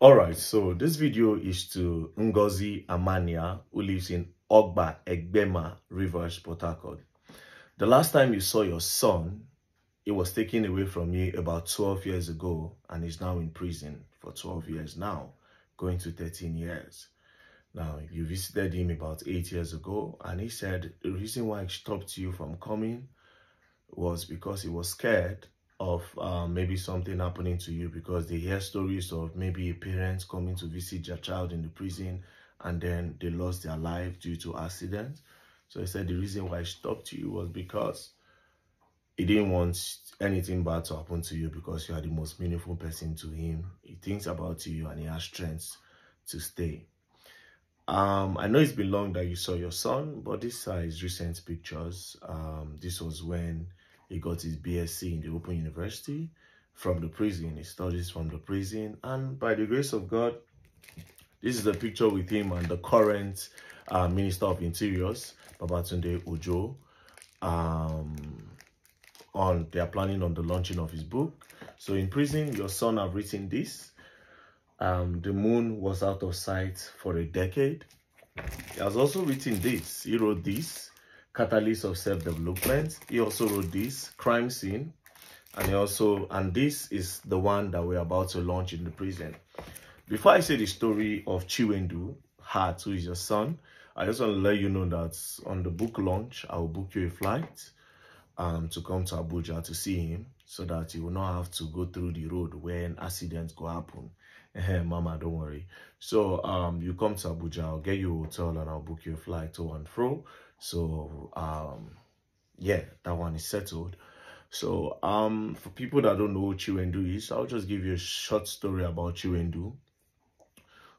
All right, so this video is to Ngozi Amania, who lives in Ogba, Egbema, Rivers, Port Harcourt. The last time you saw your son, he was taken away from you about 12 years ago and is now in prison for 12 years now, going to 13 years. Now, you visited him about 8 years ago, and he said the reason why he stopped you from coming was because he was scared of maybe something happening to you, because they hear stories of maybe parents coming to visit their child in the prison and then they lost their life due to accidents. So he said the reason why he stopped you was because he didn't want anything bad to happen to you, because you are the most meaningful person to him. He thinks about you and he has strength to stay. I know it's been long that you saw your son, but these are his recent pictures. This was when he got his BSc in the Open University from the prison. He studies from the prison, and by the grace of God, this is a picture with him and the current Minister of Interiors, Babatunde Ojo. They are planning on the launching of his book. So in prison, your son have written this. The moon was out of sight for a decade. He has also written this. He wrote this, Catalyst of Self-Development. He also wrote this, Crime Scene. And this is the one that we're about to launch in the prison. Before I say the story of Chiwendu Hart, who is your son, I just want to let you know that on the book launch, I will book you a flight to come to Abuja to see him, so that you will not have to go through the road when accidents go happen. Mama, don't worry. So you come to Abuja, I'll get you a hotel and I'll book you a flight to and fro. So yeah, that one is settled. So for people that don't know who Chiwendu is, I'll just give you a short story about Chiwendu.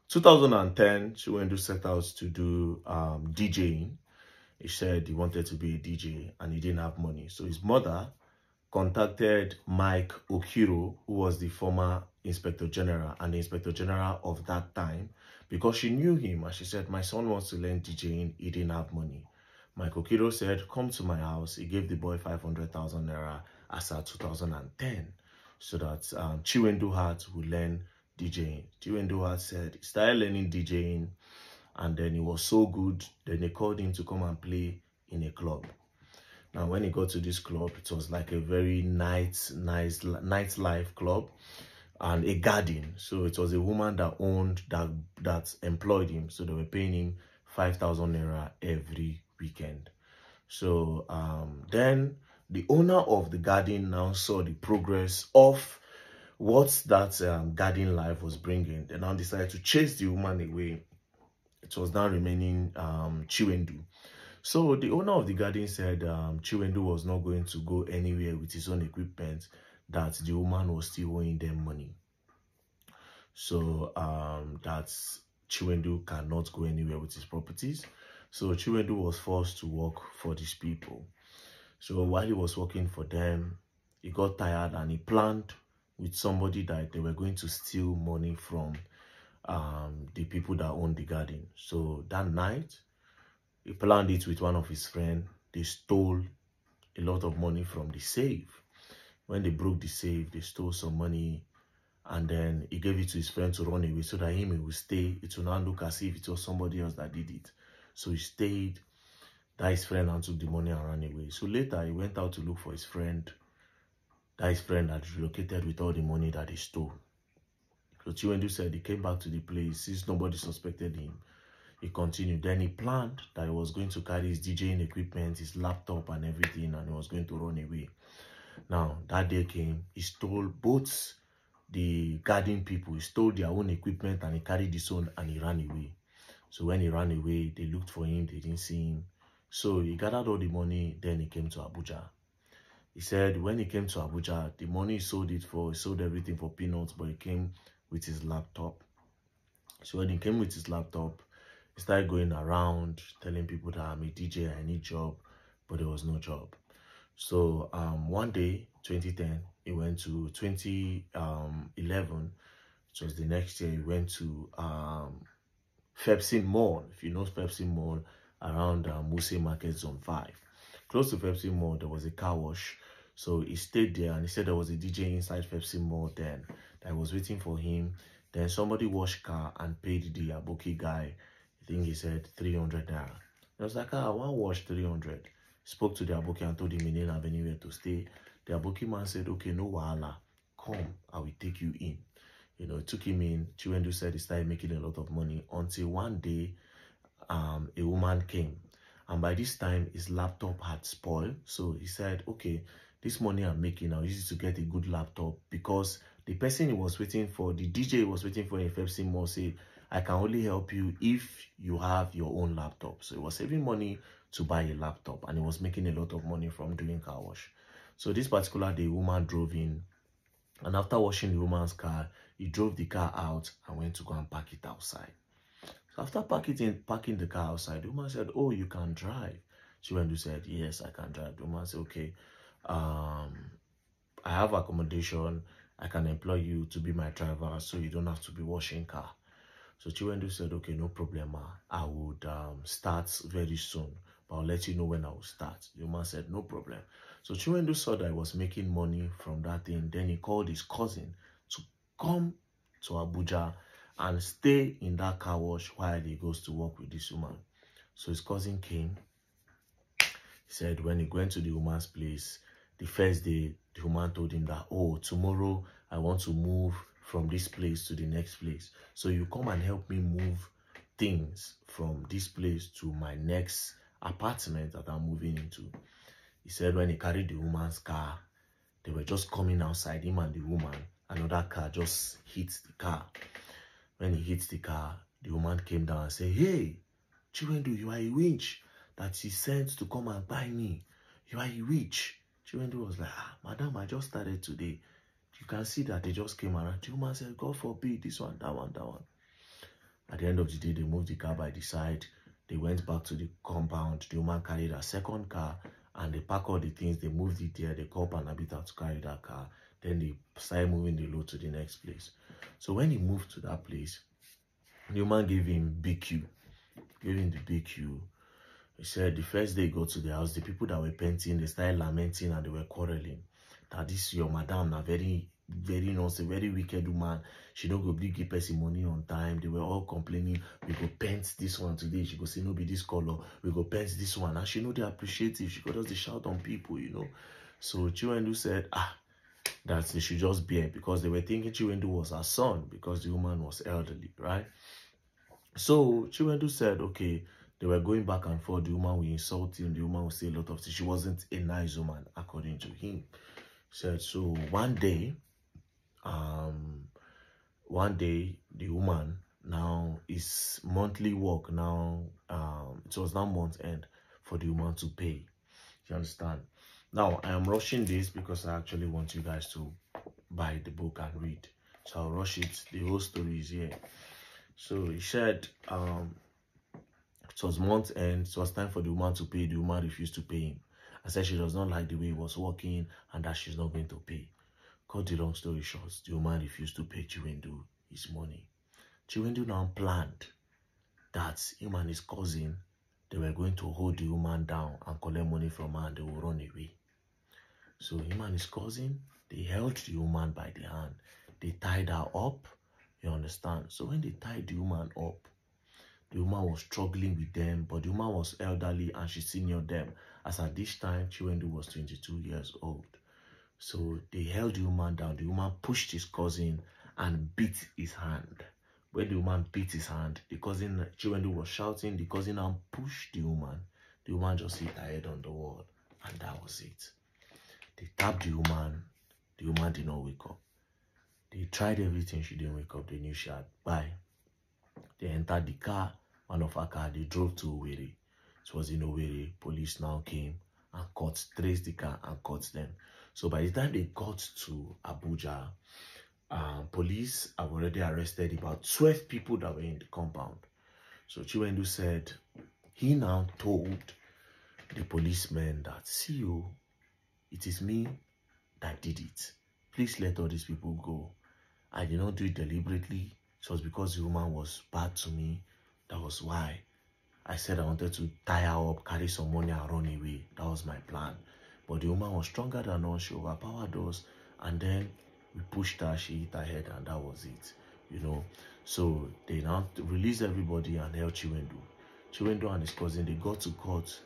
2010, Chiwendu set out to do DJing. He said he wanted to be a DJ and he didn't have money. So his mother contacted Mike Okiro, who was the former Inspector General and the Inspector General of that time, because she knew him, and she said, my son wants to learn DJing, he didn't have money. Mike Okiro said, come to my house. He gave the boy 500,000 naira as at 2010, so that Chiwendu Hart would learn DJing. Chiwendu Hart said he started learning DJing, and then he was so good, then they called him to come and play in a club. Now, when he got to this club, it was like a very nice nightlife club and a garden. So it was a woman that owned that employed him. So they were paying him 5,000 naira every weekend. So then the owner of the garden now saw the progress of what that garden life was bringing. They now decided to chase the woman away. It was now remaining Chiwendu. So the owner of the garden said Chiwendu was not going to go anywhere with his own equipment, that the woman was still owing them money. So that Chiwendu cannot go anywhere with his properties. So Chiwendu was forced to work for these people. So while he was working for them, he got tired and he planned with somebody that they were going to steal money from the people that owned the garden. So that night, he planned it with one of his friends. They stole a lot of money from the safe. When they broke the safe, they stole some money, and then he gave it to his friend to run away, so that he will stay. It will not look as if it was somebody else that did it. So he stayed. That his friend and took the money and ran away. So later, he went out to look for his friend. That his friend had relocated with all the money that he stole. So Chiwendu said he came back to the place since nobody suspected him. He continued. Then he planned that he was going to carry his DJing equipment, his laptop and everything, and he was going to run away. Now, that day came. He stole both the garden people. He stole their own equipment and he carried his own and he ran away. So when he ran away, they looked for him. They didn't see him. So he gathered all the money. Then he came to Abuja. He said when he came to Abuja, the money he sold everything for peanuts, but he came with his laptop. So when he came with his laptop, he started going around telling people that I'm a DJ, I need job, but there was no job. So one day, 2010, he went to 2011, which was the next year, he went to Pepsi Mall. If you know Pepsi Mall, around Muse Market Zone 5. Close to Pepsi Mall, there was a car wash. So he stayed there and he said there was a DJ inside Pepsi Mall then that was waiting for him. Then somebody washed car and paid the Aboki guy, I think he said 300 naira. I was like, one wash 300. Spoke to the Aboki and told him he didn't have anywhere to stay. The Aboki man said, okay, no wahala, come, I will take you in. You know, it took him in. Chiwendu said he started making a lot of money until one day a woman came. And by this time, his laptop had spoiled. So he said, okay, this money I'm making, I'll use it to get a good laptop, because the person he was waiting for, the DJ he was waiting for in FFC Mall, said, I can only help you if you have your own laptop. So he was saving money to buy a laptop, and he was making a lot of money from doing car wash. So this particular day, woman drove in, and after washing the woman's car, he drove the car out and went to go and park it outside. So after parking the car outside, the woman said, oh, you can drive. Chiwendu said, yes, I can drive. The woman said, okay, I have accommodation. I can employ you to be my driver so you don't have to be washing car. So Chiwendu said, okay, no problem. I would start very soon, but I'll let you know when I will start. The woman said, no problem. So Chiwendu saw that he was making money from that thing. Then he called his cousin to come to Abuja and stay in that car wash while he goes to work with this woman. So his cousin came. He said when he went to the woman's place, the first day, the woman told him that, oh, tomorrow I want to move from this place to the next place. So you come and help me move things from this place to my next apartment that I'm moving into. He said when he carried the woman's car, they were just coming outside, him and the woman. Another car just hit the car. When he hit the car, the woman came down and said, hey, Chiwendu, you are a witch that she sent to come and buy me. You are a witch. Chiwendu was like, madam, I just started today. You can see that they just came around. The woman said, God forbid, this one, that one, that one. At the end of the day, they moved the car by the side. They went back to the compound. The woman carried a second car and they packed all the things. They moved it there. They called Panabita to carry that car. Then they started moving the load to the next place. So when he moved to that place, the woman gave him BQ. Gave him the BQ. He said the first day he got to the house, the people that were painting, they started lamenting and they were quarreling. That this your madam, a very wicked woman. She don't go give person money on time. They were all complaining. We go paint this one today. She go say no be this color. We go paint this one. And she know they appreciate it. She go just shout on people, you know. So Chiwendu said, that they should just bear, because they were thinking Chiwendu was her son because the woman was elderly, right? So Chiwendu said, okay, they were going back and forth. The woman will insult him. The woman will say a lot of things. She wasn't a nice woman, according to him. He said, so one day, the woman, now is monthly work now, it was now month end for the woman to pay. You understand? Now, I am rushing this because I actually want you guys to buy the book and read. So I'll rush it. The whole story is here. So he said, it was month end. It was time for the woman to pay. The woman refused to pay him. I said she does not like the way he was working and that she's not going to pay. Cut the long story short, the woman refused to pay Chiwendu his money. Chiwendu now planned that him and his cousin, they were going to hold the woman down and collect money from her and they will run away. So him and his cousin, they held the woman by the hand. They tied her up, you understand? So when they tied the woman up, the woman was struggling with them, but the woman was elderly and she senior them. As at this time, Chiwendu was 22 years old. So they held the woman down. The woman pushed his cousin and beat his hand. When the woman beat his hand, the cousin, Chiwendu was shouting. The cousin now pushed the woman. The woman just hit her head on the wall, and that was it. They tapped the woman. The woman did not wake up. They tried everything. She didn't wake up. They knew she had died. They entered the car. One of her car. They drove to Owerri. It was in Owerri. Police now came and traced the car and caught them. So by the time they got to Abuja, police have already arrested about 12 people that were in the compound. So Chiwendu said he now told the policemen that, see you, it is me that did it. Please let all these people go. I did not do it deliberately. It was because the woman was bad to me. That was why I said I wanted to tie her up, carry some money and run away. That was my plan. But the woman was stronger than us. She overpowered us. And then we pushed her. She hit her head and that was it. you know. So they now released everybody and held Chiwendu. Chiwendu and his cousin, they got to court.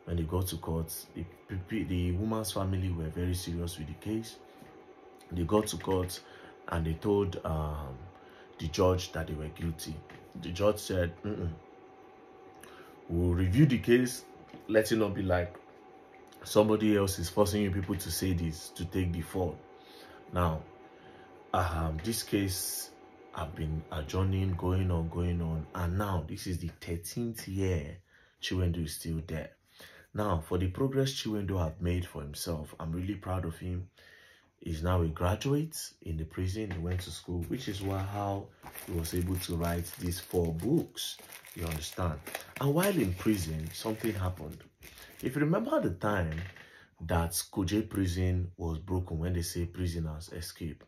When they got to court, the woman's family were very serious with the case. They got to court and they told the judge that they were guilty. The judge said, we'll review the case. Let it not be like somebody else is forcing you people to say this, to take the fall. Now, this case have been adjourning, going on, and now this is the 13th year Chiwendu is still there. Now, for the progress Chiwendu have made for himself, I'm really proud of him. He's now a graduate in the prison. He went to school, which is how he was able to write these 4 books. You understand? And while in prison, something happened. If you remember the time that Kuje prison was broken, when they say prisoners escape,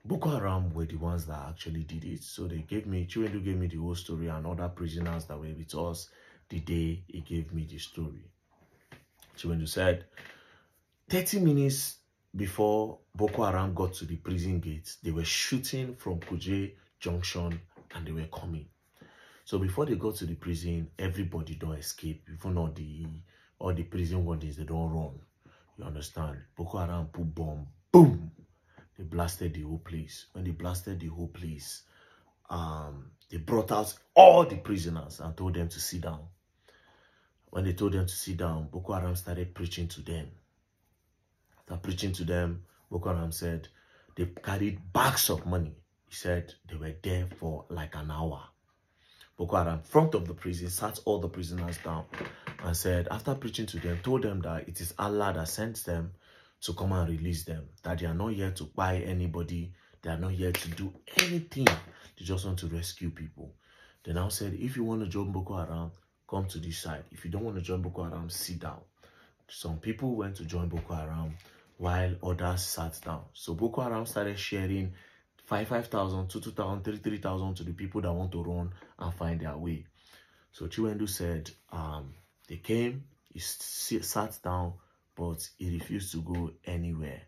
Boko Haram were the ones that actually did it. So they gave me, Chiwendu gave me the whole story, and other prisoners that were with us the day he gave me the story. Chiwendu said, 30 minutes before Boko Haram got to the prison gates, they were shooting from Kuje Junction and they were coming. So before they got to the prison, everybody don't escape. Even all the prison wardens, they don't run. You understand? Boko Haram put bomb, boom! They blasted the whole place. When they blasted the whole place, they brought out all the prisoners and told them to sit down. When they told them to sit down, Boko Haram started preaching to them. After preaching to them, Boko Haram said they carried bags of money. He said they were there for like an hour. Boko Haram, in front of the prison, sat all the prisoners down and said, after preaching to them, told them that it is Allah that sends them to come and release them, that they are not here to buy anybody, they are not here to do anything, they just want to rescue people. They now said, if you want to join Boko Haram, come to this side. If you don't want to join Boko Haram, sit down. Some people went to join Boko Haram while others sat down. So Boko Haram started sharing 5,000, 2,000, 3,000 to the people that want to run and find their way. So Chiwendu said, they came, he sat down, but he refused to go anywhere.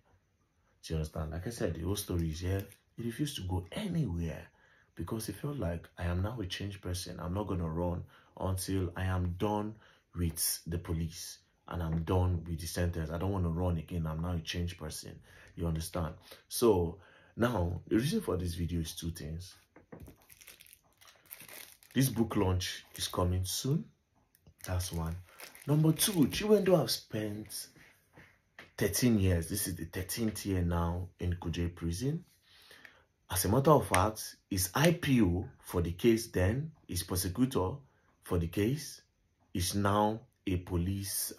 Do you understand? Like I said, the whole story is here. He refused to go anywhere because he felt like, I am now a changed person. I'm not going to run until I am done with the police and I'm done with the sentence. I don't want to run again. I'm now a changed person. You understand? So now, the reason for this video is 2 things. This book launch is coming soon. That's 1. Number 2, Chiwendu have spent 13 years. This is the 13th year now in Kuje prison. As a matter of fact, his IPO for the case then, his prosecutor for the case, is now a police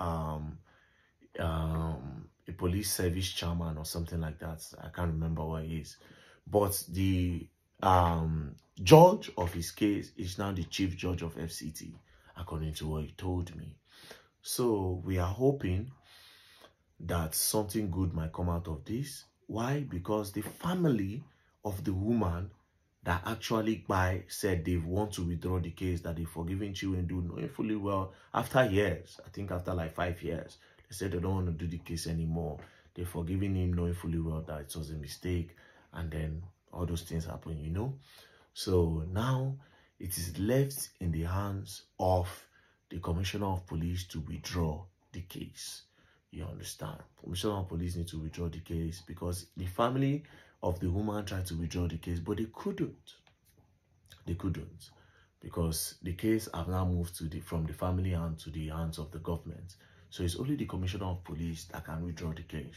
service chairman or something like that. I can't remember what he is. But the judge of his case is now the chief judge of FCT, according to what he told me. So we are hoping that something good might come out of this. Why? Because the family of the woman that actually said they want to withdraw the case, that they've forgiven Chiwendu, knowing fully well, after years, I think after like 5 years, they said they don't want to do the case anymore. They've forgiven him, knowing fully well that it was a mistake, and then all those things happen, you know. So now it is left in the hands of the Commissioner of Police to withdraw the case. You understand? Commissioner of Police need to withdraw the case because the family of the woman tried to withdraw the case, but they couldn't. They couldn't because the case have now moved from the family hand to the hands of the government. So it's only the Commissioner of Police that can withdraw the case.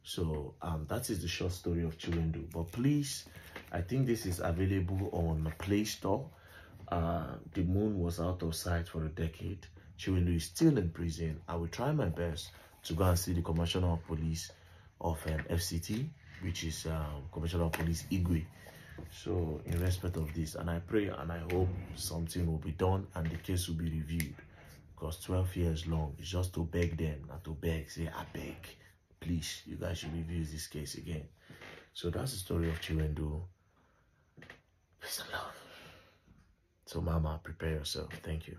So that is the short story of Chiwendu. But please, I think this is available on the Play Store. The moon was out of sight for a decade. Chiwendu is still in prison. I will try my best to go and see the Commissioner of Police of FCT, which is Commissioner of Police Igwe. So in respect of this, and I pray and I hope something will be done and the case will be reviewed, because 12 years long is just to beg them, not to beg, say, I beg, please, you guys should review this case again. So that's the story of Chiwendu. Peace and love. So mama, prepare yourself. Thank you.